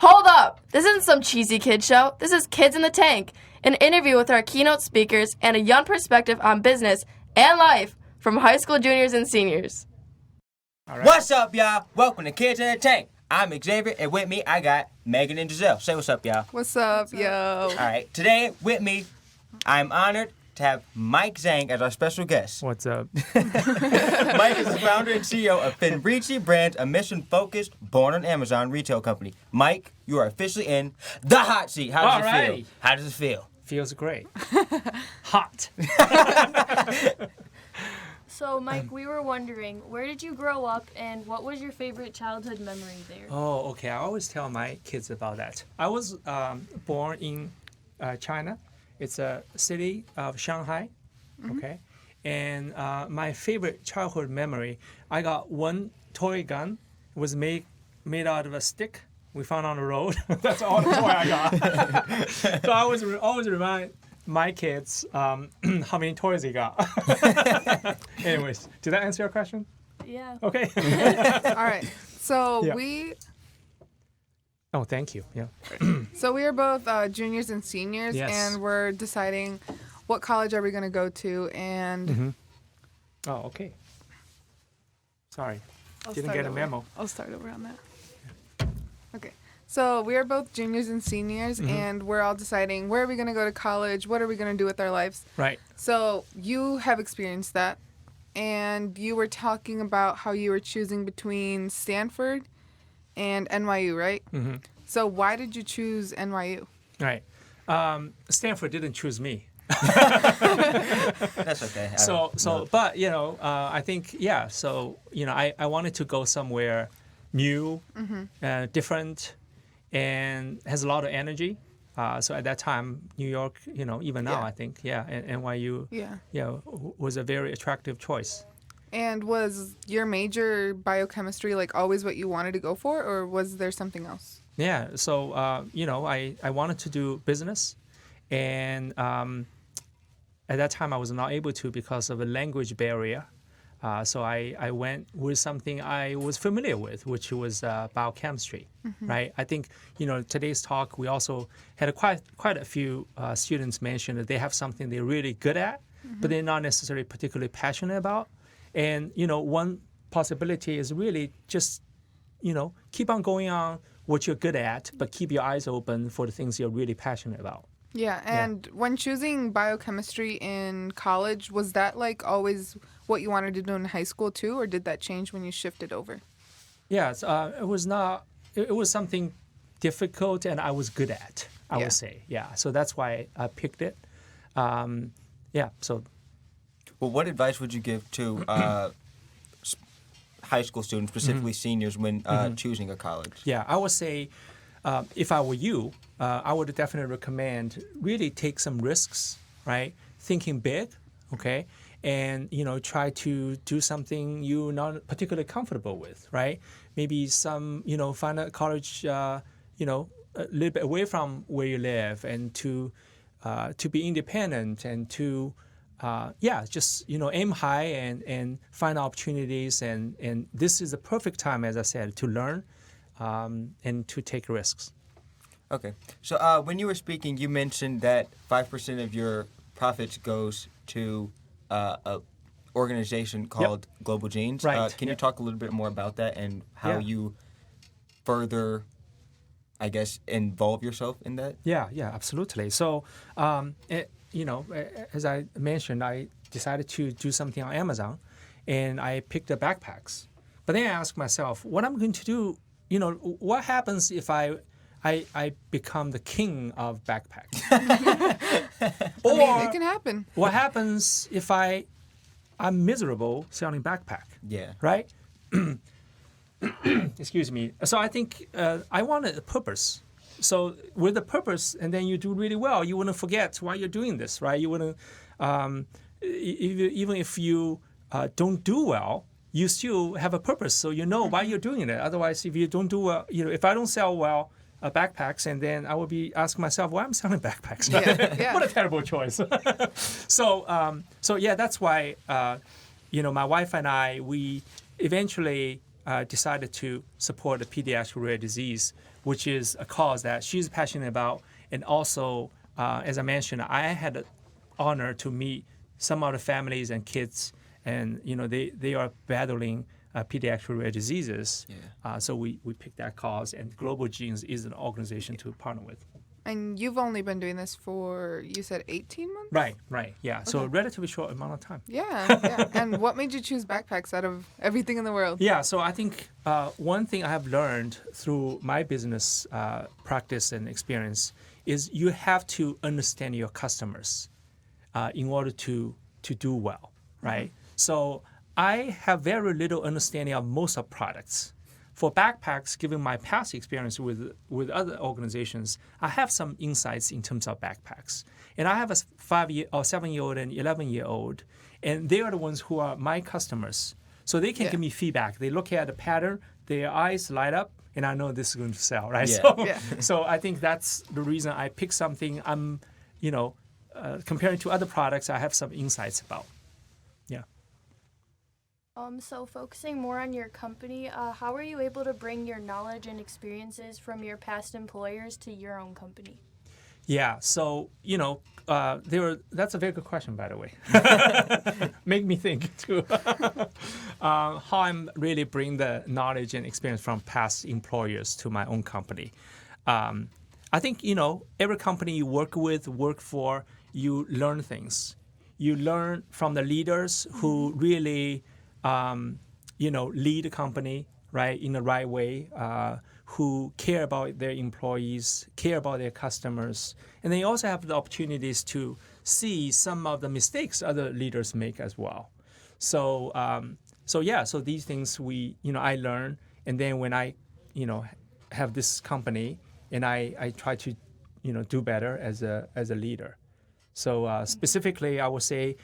Hold up! This isn't some cheesy kid show. This is Kids in the Tank, an interview with our keynote speakers and a young perspective on business and life from high school juniors and seniors. All right. What's up, y'all? Welcome to Kids in the Tank. I'm Xavier, and with me, I got Megan and Giselle. Say what's up, y'all. What's up, yo? All right, today with me, I'm honored to have Mike Zhang as our special guest. What's up? Mike is the founder and CEO of Fenrici Brands, a mission-focused, born on Amazon retail company. Mike, you are officially in the hot seat. How does it feel? How does it feel? Feels great. Hot. So, Mike, we were wondering, where did you grow up and what was your favorite childhood memory there? Oh, okay. I always tell my kids about that. I was born in China. It's a city of Shanghai, okay? And my favorite childhood memory, I got one toy gun. It was made out of a stick we found on the road. That's all the toy I got. So I always remind my kids how many toys they got. Anyways, did that answer your question? Yeah. Okay. All right. So Yeah. Oh, thank you. Yeah. So we are both juniors and seniors, Yes. and we're deciding what college are we going to go to, and Oh, okay. Sorry. I'll Didn't start get a over. memo. I'll start over on that. Okay. So we are both juniors and seniors, and we're all deciding where are we going to go to college, what are we going to do with our lives. Right. So you have experienced that, and you were talking about how you were choosing between Stanford and NYU, right? Mm-hmm. So why did you choose NYU? Right. Stanford didn't choose me. That's okay. But I think So I wanted to go somewhere new, different, and has a lot of energy. So at that time, New York, even now, I think, and NYU, was a very attractive choice. And was your major biochemistry like always what you wanted to go for, or was there something else? Yeah. So I wanted to do business, and at that time I was not able to because of a language barrier. So I went with something I was familiar with, which was biochemistry, right? I think, today's talk, we also had quite a few students mention that they have something they're really good at, but they're not necessarily particularly passionate about. And, one possibility is really just, keep on going on what you're good at, but keep your eyes open for the things you're really passionate about. Yeah, and when choosing biochemistry in college, was that like always what you wanted to do in high school too, or did that change when you shifted over? Yeah, it was not. It was something difficult, and I was good at. I would say, So that's why I picked it. So. Well, what advice would you give to high school students, specifically seniors, when choosing a college? Yeah, I would say, if I were you, I would definitely recommend really take some risks, right? Thinking big, okay? And, try to do something you're not particularly comfortable with, right? Maybe find a college, a little bit away from where you live, and to be independent, and to just aim high and find opportunities, and this is the perfect time, as I said, to learn and to take risks. Okay, so when you were speaking, you mentioned that 5% of your profits goes to a organization called Global Genes. Right. Can you talk a little bit more about that and how you further, I guess, involve yourself in that? Yeah, absolutely. So, as I mentioned, I decided to do something on Amazon, and I picked up backpacks. But then I asked myself, what I'm going to do, what happens if I become the king of backpacks? It can happen. What happens if I'm miserable selling backpack? Yeah. Right? Excuse me. So I think I wanted a purpose. So with a purpose, and then you do really well, you wouldn't forget why you're doing this, right? You wouldn't, even if you don't do well, you still have a purpose, so you know why you're doing it. Otherwise, if you don't do well, if I don't sell well backpacks, and then I would be asking myself, why I'm selling backpacks? Yeah. What a terrible choice. So that's why, my wife and I, we eventually decided to support a pediatric rare disease which is a cause that she's passionate about. And also, as I mentioned, I had the honor to meet some of the families and kids, and they are battling pediatric rare diseases. Yeah. So we picked that cause, and Global Genes is an organization to partner with. And you've only been doing this for, you said 18 months? Right, yeah. So relatively short amount of time. Yeah. And what made you choose backpacks out of everything in the world? Yeah, so I think one thing I have learned through my business practice and experience is you have to understand your customers in order to do well, right? So I have very little understanding of most of products. For backpacks, given my past experience with other organizations, I have some insights in terms of backpacks. And I have a 7-year-old and 11-year-old, and they are the ones who are my customers. So they can give me feedback. They look at the pattern, their eyes light up, and I know this is going to sell, right? Yeah. So I think that's the reason I pick something I'm, comparing to other products, I have some insights about. Yeah. So focusing more on your company, how are you able to bring your knowledge and experiences from your past employers to your own company? Yeah, so, that's a very good question, by the way. Make me think, too. How I'm really bring the knowledge and experience from past employers to my own company. I think, every company you work for, you learn things. You learn from the leaders who really lead the company, right, in the right way, who care about their employees, care about their customers. And they also have the opportunities to see some of the mistakes other leaders make as well. So these things I learn. And then when I, have this company and I try to, do better as a leader. So specifically, I would say,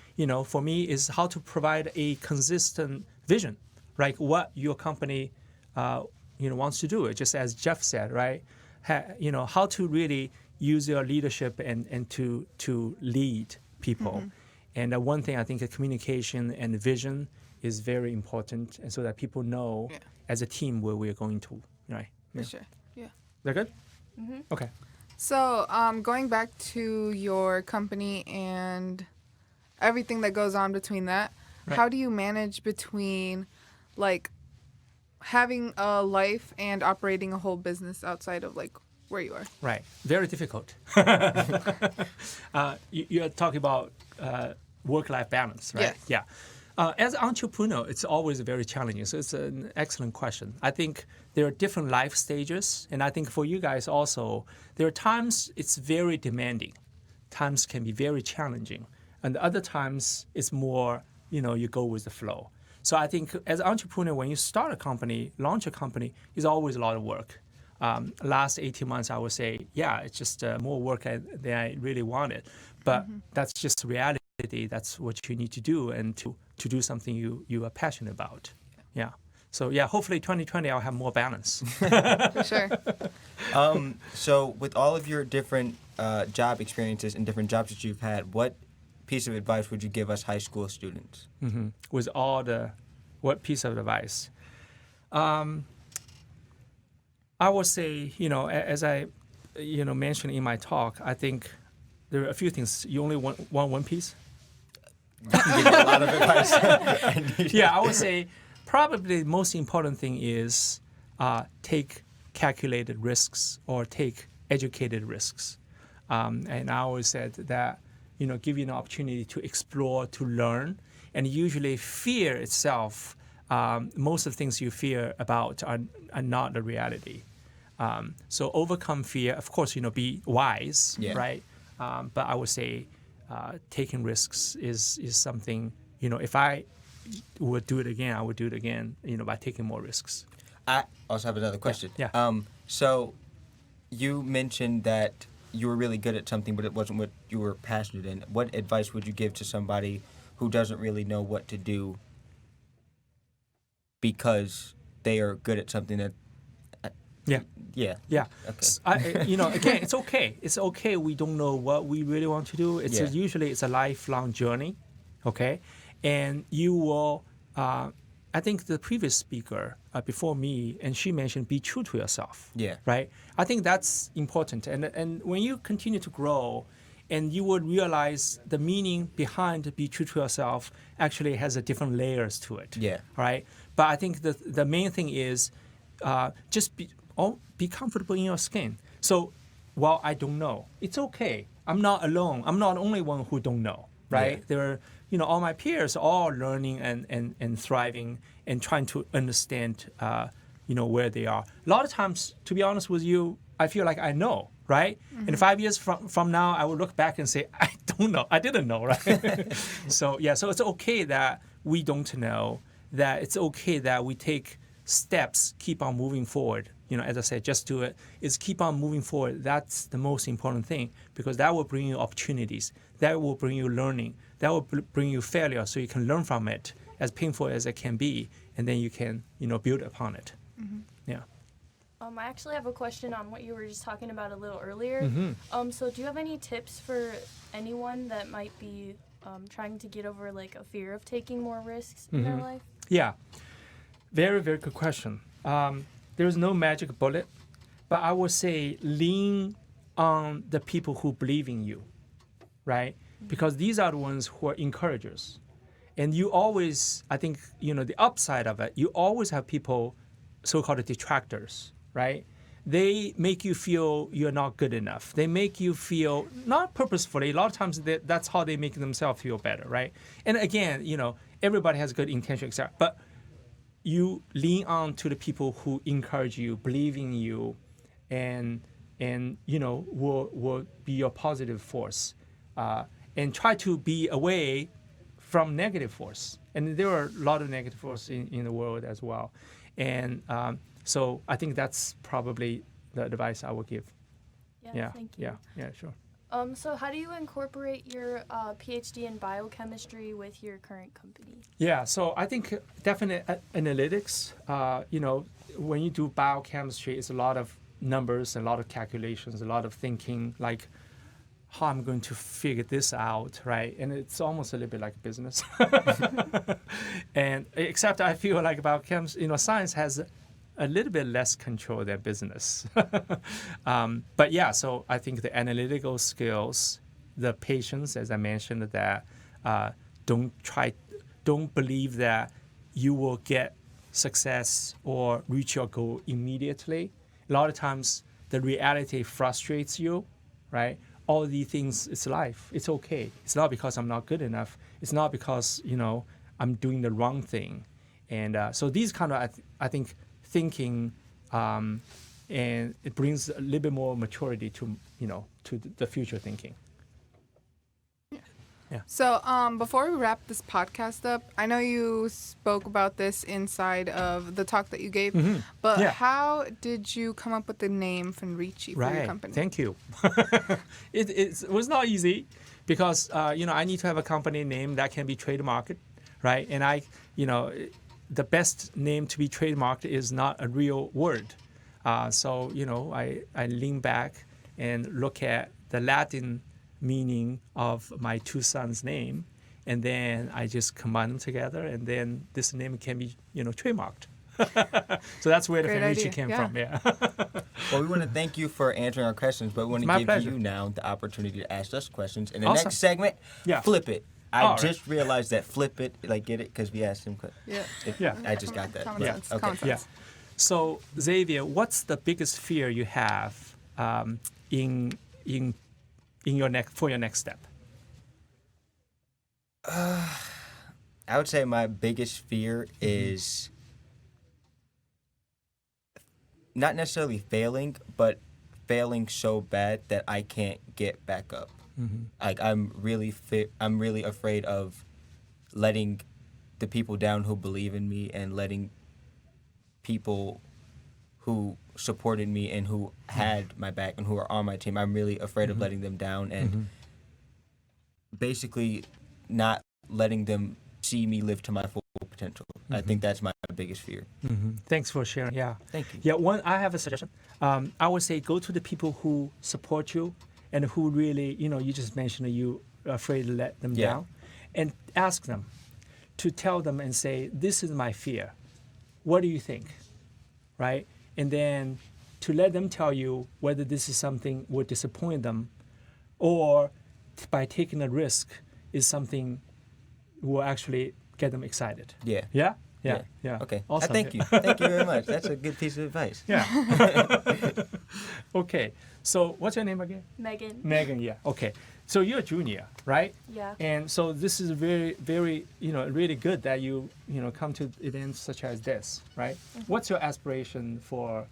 for me is how to provide a consistent vision, like what your company, wants to do. Just as Jeff said, right? How to really use your leadership and to lead people. And one thing I think communication and vision is very important, and so that people know as a team where we're going to, right? For sure. Yeah. Is that good? Okay. So, going back to your company and everything that goes on between that, how do you manage between, having a life and operating a whole business outside of, where you are? Right. Very difficult. You're talking about work-life balance, right? Yes. Yeah. As an entrepreneur, it's always very challenging. So it's an excellent question. I think there are different life stages. And I think for you guys also, there are times it's very demanding. Times can be very challenging. And other times it's more, you go with the flow. So I think as an entrepreneur, when you start a company, launch a company, is always a lot of work. Last 18 months, I would say, it's just more work than I really wanted. But that's just reality. That's what you need to do, and to do something you are passionate about. Yeah. So hopefully 2020 I'll have more balance. For sure. So with all of your different job experiences and different jobs that you've had, what piece of advice would you give us high school students? With what piece of advice? I would say, as I, mentioned in my talk, I think there are a few things. You only want one piece? You give me a lot of advice. I would say probably the most important thing is take calculated risks or take educated risks. And I always said that, give you an opportunity to explore, to learn. And usually fear itself, most of the things you fear about are not the reality. So overcome fear. Of course, be wise, right? But I would say taking risks is something, if I would do it again, I would do it again, by taking more risks. I also have another question. Yeah. So you mentioned that you were really good at something, but it wasn't what you were passionate in. What advice would you give to somebody who doesn't really know what to do because they are good at something that... Yeah. Okay. Again, it's okay. It's okay. We don't know what we really want to do. Usually it's a lifelong journey, okay? And you will, I think the previous speaker before me, and she mentioned be true to yourself. Yeah. Right? I think that's important. And when you continue to grow, and you would realize the meaning behind be true to yourself actually has a different layers to it. Yeah. Right? But I think the main thing is just be comfortable in your skin. So while I don't know, it's okay. I'm not alone. I'm not the only one who don't know. Right? Yeah. There are, all my peers are all learning and thriving and trying to understand, where they are. A lot of times, to be honest with you, I feel like I know, right? Mm-hmm. And 5 years from now, I will look back and say, I don't know. I didn't know, right? So it's okay that we don't know, that it's okay that we take steps, keep on moving forward. As I said, just do it. Is keep on moving forward. That's the most important thing, because that will bring you opportunities. That will bring you learning. That will bring you failure, so you can learn from it, as painful as it can be, and then you can, build upon it. Mm-hmm. Yeah. I actually have a question on what you were just talking about a little earlier. Mm-hmm. So do you have any tips for anyone that might be trying to get over like a fear of taking more risks in their life? Yeah. Very, very good question. There's no magic bullet, but I would say lean on the people who believe in you, right? Because these are the ones who are encouragers. And you always, I think, the upside of it, you always have people, so-called detractors, right? They make you feel you're not good enough. They make you feel, not purposefully, a lot of times that's how they make themselves feel better, right? And again, everybody has good intention, etc. But you lean on to the people who encourage you, believe in you, and will be your positive force, and try to be away from negative force. And there are a lot of negative force in the world as well. And so I think that's probably the advice I would give. Yeah, thank you. Yeah, sure. So how do you incorporate your PhD in biochemistry with your current company? Yeah, so I think definite analytics, when you do biochemistry, it's a lot of numbers, a lot of calculations, a lot of thinking, like how I'm going to figure this out, right? And it's almost a little bit like business. And except I feel like biochemistry, science has a little bit less control than business. But yeah, so I think the analytical skills, the patience, as I mentioned, that don't believe that you will get success or reach your goal immediately. A lot of times the reality frustrates you, right? All these things, it's life. It's okay. It's not because I'm not good enough. It's not because, I'm doing the wrong thing. And so these kind of, I think, thinking, and it brings a little bit more maturity to the future thinking. Yeah. So before we wrap this podcast up, I know you spoke about this inside of the talk that you gave, but how did you come up with the name Fenrici for your company? Thank you. It was not easy because I need to have a company name that can be trademarked, right? And the best name to be trademarked is not a real word. So I lean back and look at the Latin meaning of my two sons' name, and then I just combine them together, and then this name can be trademarked. So that's where the Fenrici came from. Yeah. Well, we want to thank you for answering our questions, but we want to give you now the opportunity to ask us questions. In the next segment, flip it. I just realized that flip it, get it, because we asked him. I just got that. Common sense. So Xavier, what's the biggest fear you have in your next step? I would say my biggest fear is not necessarily failing, but failing so bad that I can't get back up. Like I'm really afraid of letting the people down who believe in me, and letting people who supported me and who had my back and who are on my team. I'm really afraid of letting them down, and basically not letting them see me live to my full potential. I think that's my biggest fear. Thanks for sharing. Yeah. Thank you. Yeah, I have a suggestion. I would say go to the people who support you and who really, you just mentioned that you're afraid to let them down, and ask them, to tell them and say, this is my fear. What do you think? Right? And then to let them tell you whether this is something would disappoint them or by taking a risk is something will actually get them excited. Yeah. Yeah? Yeah. Okay. Awesome. Thank you. Thank you very much. That's a good piece of advice. Yeah. Okay. So what's your name again? Megan. Megan, yeah. Okay. So you're a junior, right? Yeah. And so this is very, very, really good that you come to events such as this, right? Mm-hmm. What's your aspiration for,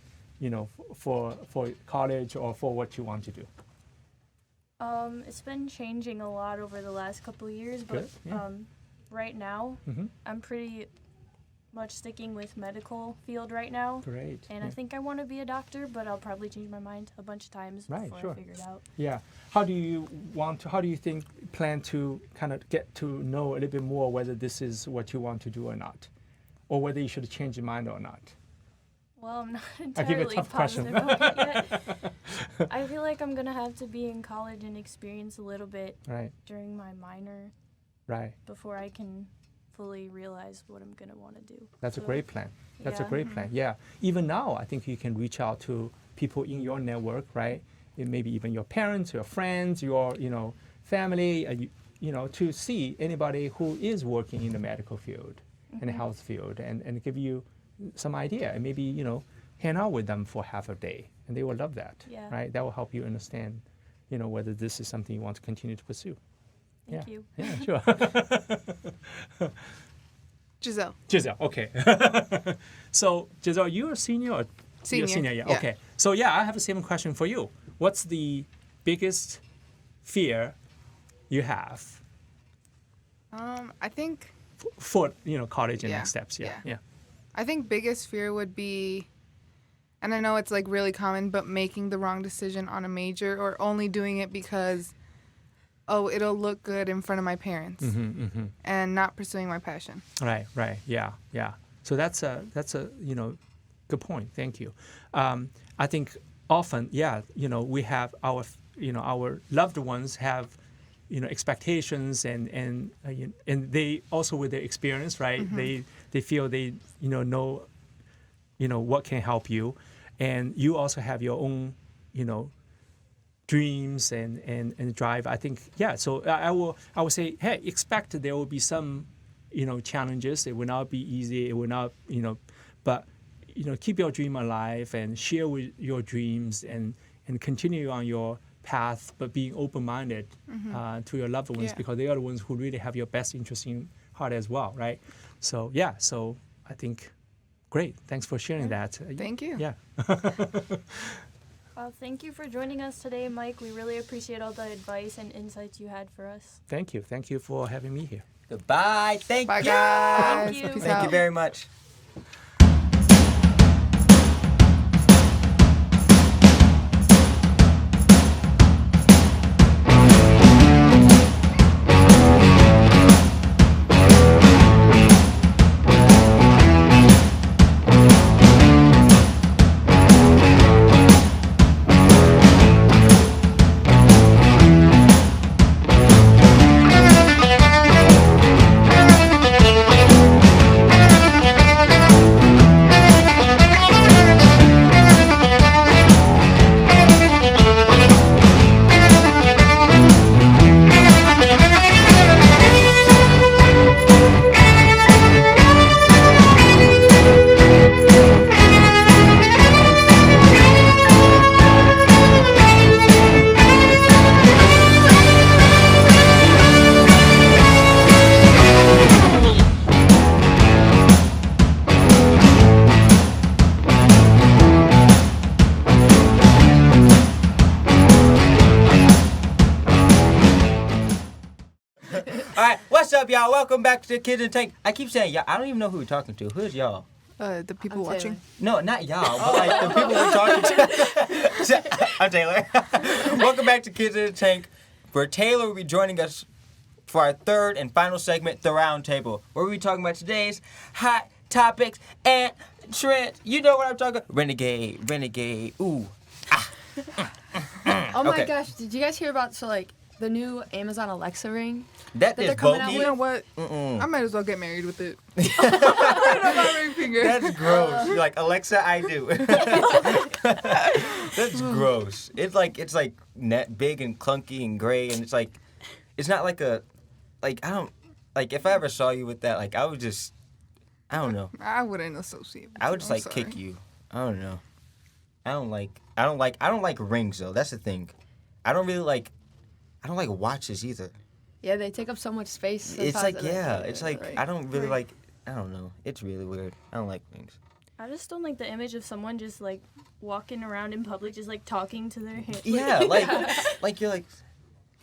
for college or for what you want to do? It's been changing a lot over the last couple of years, but Good, yeah. Right now, Mm-hmm. I'm pretty much sticking with medical field right now. Great. And yeah. I think I want to be a doctor, but I'll probably change my mind a bunch of times Right, before sure. I figure it out. Yeah. How do you plan to kind of get to know a little bit more whether this is what you want to do or not? Or whether you should change your mind or not? Well, I'm not I give you a entirely tough question. positive about it yet. I feel like I'm going to have to be in college and experience a little bit Right, during my minor right. before I can fully realize what I'm going to want to do. That's a So, great plan. That's a yeah. great plan. Yeah. Even now, I think you can reach out to people in your network, right? It maybe even your parents, your friends, your family, to see anybody who is working in the medical field and the health field, and give you some idea, and maybe hang out with them for half a day, and they will love that. Yeah. Right. That will help you understand, whether this is something you want to continue to pursue. Thank Yeah. you. Yeah. Sure. Giselle. Giselle, okay. So, Giselle, you're a senior or Senior. You're a senior, yeah. Yeah. Okay. So, yeah, I have the same question for you. What's the biggest fear you have I think for college and Yeah, next steps? Yeah. yeah. I think biggest fear would be, and I know it's like really common, but making the wrong decision on a major or only doing it because, it'll look good in front of my parents, and not pursuing my passion. Right. Yeah. So that's a good point. Thank you. I think often, we have our loved ones have expectations and they also with their experience, right? They feel they know what can help you, and you also have your own dreams and drive. I think so I will say, hey, expect there will be some challenges. It will not be easy. It will not but keep your dream alive and share with your dreams and continue on your path, but being open-minded to your loved ones, Yeah. because they are the ones who really have your best interest in heart as well, right? So so I think great. Thanks for sharing that. Thank you. Yeah. Well, thank you for joining us today, Mike. We really appreciate all the advice and insights you had for us. Thank you. Thank you for having me here. Goodbye. Thank Bye, you. guys. Thank you. Peace Thank out. you very much. up, y'all? Welcome back to the KITT and Tank. I keep saying y'all. I don't even know who we're talking to. Who's y'all? The people watching. No, not y'all, but like the people we're talking to. I'm Taylor. Welcome back to KITT and Tank, where Taylor will be joining us for our third and final segment, the Round Table, where we'll be talking about today's hot topics and trends. You know what I'm talking about? Renegade, ooh. Oh my Okay. gosh, did you guys hear about, the new Amazon Alexa ring. That they're is coming out bogey. You know what? Mm-mm. I might as well get married with it. Put it on my ring finger. That's gross. You're like, Alexa, I do. That's gross. It's like net big and clunky and gray, and it's not like a, like, I don't, like, if I ever saw you with that, like, I would just, I don't know. I wouldn't associate with I would you, just I'm like sorry. kick you. I don't know. I don't like rings though. That's the thing. I don't like watches either. Yeah, they take up so much space. It's like, sometimes, yeah, it's like, I don't really Right. like, I don't know. It's really weird. I don't like rings. I just don't like the image of someone just like walking around in public, just like talking to their hand. Yeah, like you're like,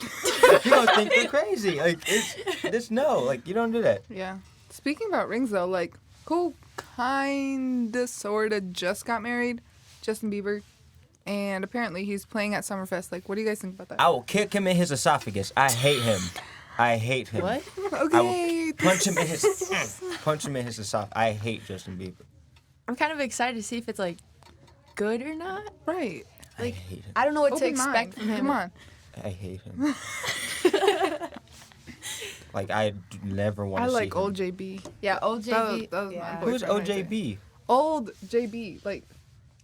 you don't think they're crazy. Like, it's no, like, you don't do that. Yeah. Speaking about rings, though, like, Cole kinda, sorta just got married, Justin Bieber, and apparently he's playing at Summerfest. Like, what do you guys think about that? I will kick him in his esophagus. I hate him. I hate him. What? I Okay. will punch him in his esophagus. I hate Justin Bieber. I'm kind of excited to see if it's like good or not. Right. I hate him. I don't know what to Open expect mind. from him. Come on. I hate him. Like, I never want I to see like him. old JB. Yeah, old That was- JB. that was my yeah. boy. Who's boyfriend right OJB? Old JB. Like,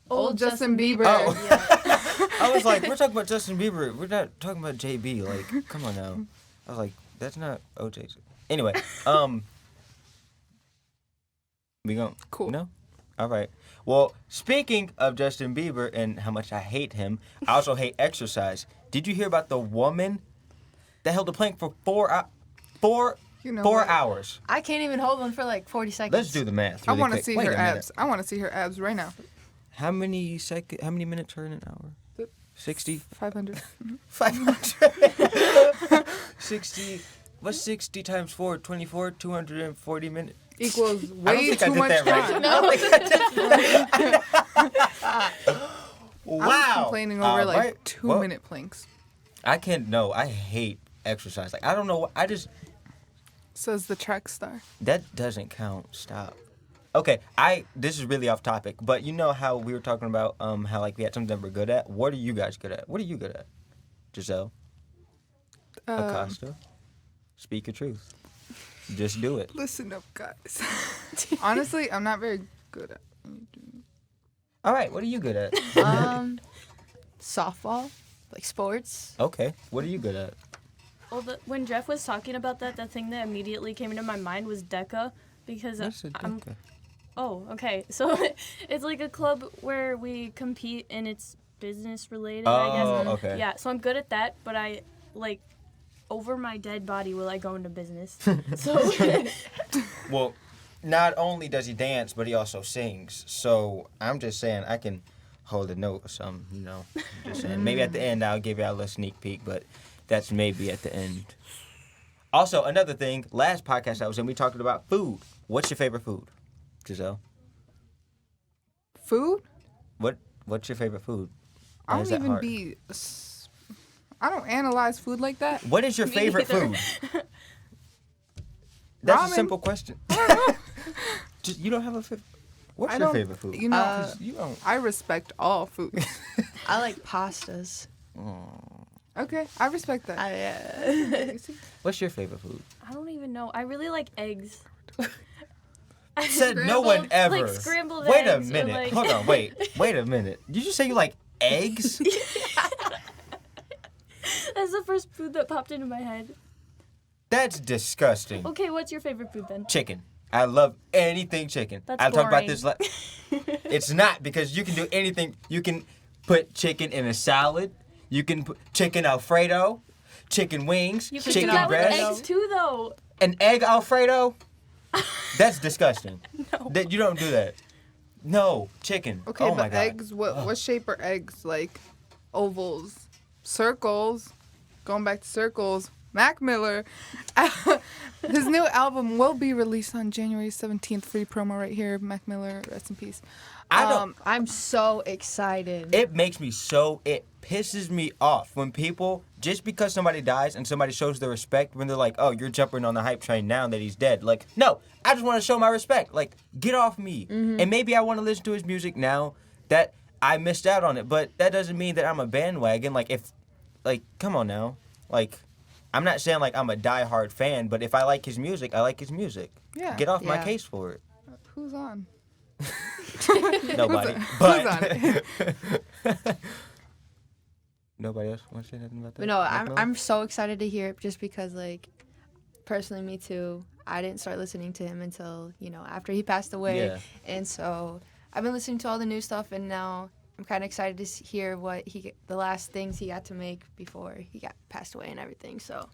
old Justin Bieber. Oh. I was like, we're talking about Justin Bieber. We're not talking about JB. Like, come on now. I was like, that's not OJ. Anyway, we going Cool. No? All right. Well, speaking of Justin Bieber and how much I hate him, I also hate exercise. Did you hear about the woman that held the plank for 4 You know four what? hours? I can't even hold one for like 40 seconds. Let's do the math. I Really want to quick. see Wait her a minute. abs. I want to see her abs right now. How many minutes are in an hour? 60? 500. 500. 60. What's 60 times 4? 24? 240 minutes? Equals I don't way think I too did much that right. time. I don't think I did that. Wow. I was complaining over like Right. 2-minute planks. I can't, no, I hate exercise. Like, I don't know, Says the track star. that doesn't count. Stop. Okay, this is really off topic, but you know how we were talking about how like we had something that we're good at? What are you guys good at? What are you good at? Giselle? Acosta? Speak your truth. Just do it. Listen up, guys. Honestly, I'm not very good at anything. All right, what are you good at? Softball, like sports. Okay, what are you good at? Well, when Jeff was talking about that, the thing that immediately came into my mind was DECA, because What's a I'm. DECA? Oh, okay. So it's like a club where we compete and it's business related, I guess. Oh, okay. Yeah, so I'm good at that, but I like over my dead body will I go into business. So Well, not only does he dance, but he also sings. So I'm just saying I can hold a note or something, you know. I'm just saying. Maybe at the end I'll give y'all a little sneak peek, but that's maybe at the end. Also, another thing, last podcast I was in, we talked about food. What's your favorite food, Giselle? Food? What's your favorite food? I Why is don't that even hard? I don't analyze food like that. What is your Me favorite neither. food? That's Ramen. a simple question. Just, you don't have a favorite. What's I your don't- favorite food? you know, 'Cause you don't. I respect all food. I like pastas. Okay, I respect that. What's your favorite food? I don't even know. I really like eggs. Said no one Scrambled- ever. like scrambled Wait eggs a or, minute. like- Hold on. Wait a minute. Did you say you like eggs? That's the first food that popped into my head. That's disgusting. Okay, what's your favorite food then? Chicken. I love anything chicken. That's I've talked about boring. this. It's not, because you can do anything. You can put chicken in a salad. You can put chicken Alfredo, chicken wings, You can chicken do that with breast. eggs too, though. An egg Alfredo? That's disgusting. No. That you don't do that. No, chicken. Okay, oh my but God. eggs, what shape are eggs? Like ovals, circles, going back to circles. Mac Miller, his new album will be released on January 17th. Free promo right here. Mac Miller, rest in peace. I don't. I'm so excited. It makes me it pisses me off when people, just because somebody dies and somebody shows their respect, when they're like, oh, you're jumping on the hype train now that he's dead. Like, no, I just want to show my respect. Like, get off me. And maybe I want to listen to his music now that I missed out on it, but that doesn't mean that I'm a bandwagon. Like, come on now. Like, I'm not saying like I'm a diehard fan, but if I like his music, I like his music. Yeah. Get off my Yeah. case for it. Who's on? Nobody. Who's But nobody else wants to say nothing about that? But no, Macmillan? I'm so excited to hear it just because, like, personally, me too. I didn't start listening to him until, after he passed away. Yeah. And so I've been listening to all the new stuff, and now I'm kind of excited to hear the last things he got to make before he got passed away and everything. So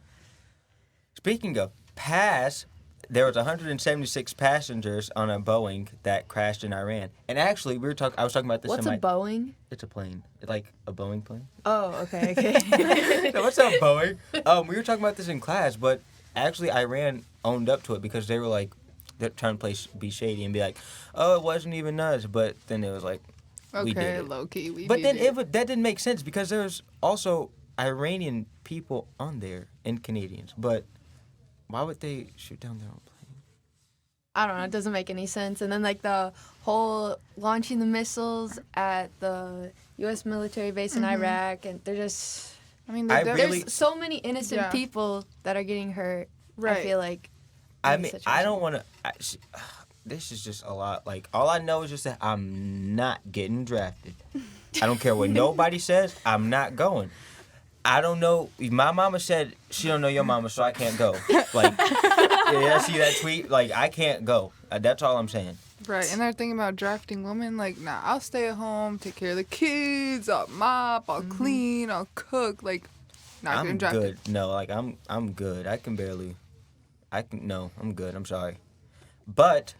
Speaking of there was 176 passengers on a Boeing that crashed in Iran. And actually, I was talking about this what's in a Boeing? It's a plane. It's like a Boeing plane. Oh, okay. No, what's up, Boeing? We were talking about this in class, but actually Iran owned up to it because they were like, they're trying to be shady and be like, oh, it wasn't even us. But then it was like, we did Okay, it. low key. But then that didn't make sense because there's also Iranian people on there and Canadians. But why would they shoot down their own plane? I don't know. It doesn't make any sense. And then, like, the whole launching the missiles at the U.S. military base in Iraq, and they're just... I mean, There's so many innocent Yeah. people that are getting hurt. Right. I feel like. I in mean, this I situation. don't want to... This is just a lot. Like, all I know is just that I'm not getting drafted. I don't care what nobody says. I'm not going. I don't know. My mama said she don't know your mama, so I can't go. Like, yeah, see that tweet? Like, I can't go. That's all I'm saying. Right, and they're thinking about drafting women. Like, nah, I'll stay at home, take care of the kids, I'll mop, I'll clean, I'll cook. Like, not I'm getting drafted. good. No, like, I'm good. No, I'm good. I'm sorry. But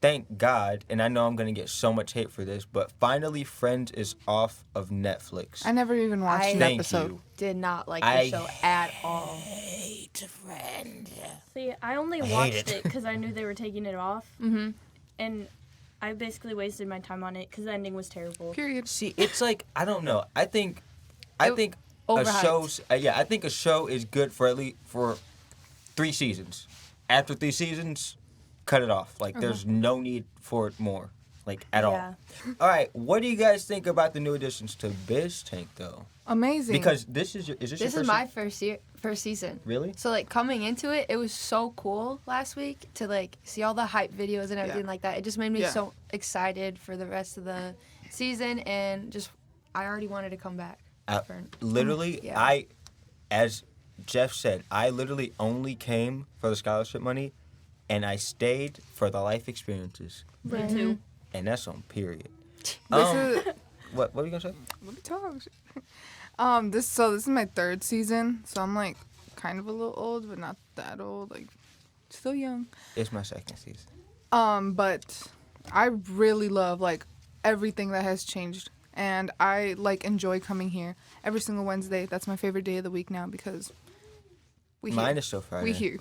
thank God, and I know I'm going to get so much hate for this, but finally Friends is off of Netflix. I never even watched an Thank episode. you. Did not like the I show at all. hate Friends. See, I only watched it because I knew they were taking it off. Mm-hmm. And I basically wasted my time on it because the ending was terrible. Period. See, it's like, I don't know. I think a overhyped. show's I think a show is good for at least for 3 seasons. After 3 seasons, cut it off. Like, there's no need for it more, like, at all. Yeah. All right, what do you guys think about the new additions to BizTank, though? Amazing. Because this is your This first is my first season. Really? So, like, coming into it, it was so cool last week to, like, see all the hype videos and everything like that. It just made me so excited for the rest of the season, and just, I already wanted to come back. Literally, Yeah. as Jeff said, I literally only came for the scholarship money, and I stayed for the life experiences, Me too. and that's on period. This is What were you gonna say? let me talk. This is my 3rd season, so I'm like kind of a little old, but not that old. Like, still young. It's my 2nd season. But I really love like everything that has changed, and I like enjoy coming here every single Wednesday. That's my favorite day of the week now because Mine is still Friday. we here.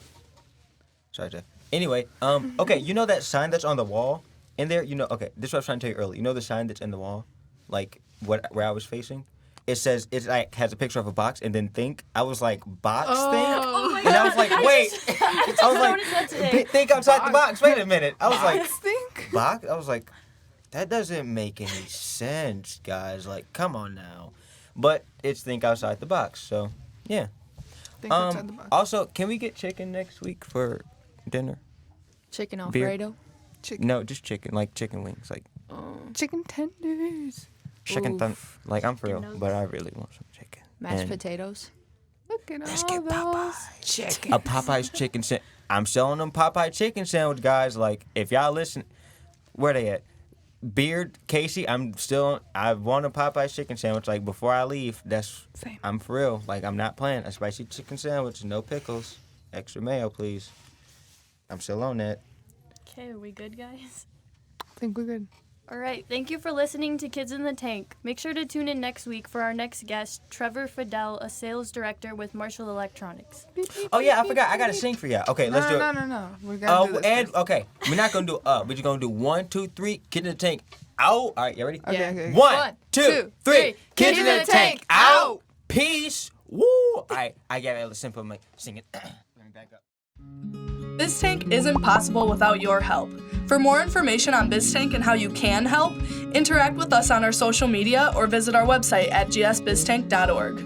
Sorry, Jeff. Anyway, okay, you know that sign that's on the wall in there? Okay, this is what I was trying to tell you earlier. You know the sign that's in the wall? Like, where I was facing? It says, it like has a picture of a box and then think. I was like, box think? Oh my And I was like, wait. I was noticed that like, today. think outside the box. Wait a minute. I was like, Stink. box? I was like, that doesn't make any sense, guys. Like, come on now. But it's think outside the box, so, yeah. Think outside the box. Also, can we get chicken next week for dinner? Chicken Beer. Alfredo. Chicken. No, just chicken, like chicken wings, like Chicken tenders. chicken thun. Like, I'm for real, nuggets. but I really want some chicken. Mashed And potatoes. Look at Let's all get those. Popeyes. Chicken. A Popeye's chicken sandwich. I'm selling them Popeye chicken sandwich, guys. Like, if y'all listen, where they at? Beard, Casey, I want a Popeye's chicken sandwich. Like, before I leave, Same. I'm for real. Like, I'm not playing. A spicy chicken sandwich, no pickles. Extra mayo, please. I'm still on that. Okay, are we good, guys? I think we're good. All right, thank you for listening to Kids in the Tank. Make sure to tune in next week for our next guest, Trevor Fidel, a sales director with Marshall Electronics. Oh, yeah, I forgot. I got to sing for y'all. Okay, let's do it. No. We're gonna do this And first. okay, we're not gonna do we're just gonna do 1, 2, 3. Kid in the tank. Out. All right, you ready? Okay. 1, 2, 3. Kids in the tank. Out. Peace. Woo. All right, I got a simple mic. Sing it. Let me back up. BizTank isn't possible without your help. For more information on BizTank and how you can help, interact with us on our social media or visit our website at gsbiztank.org.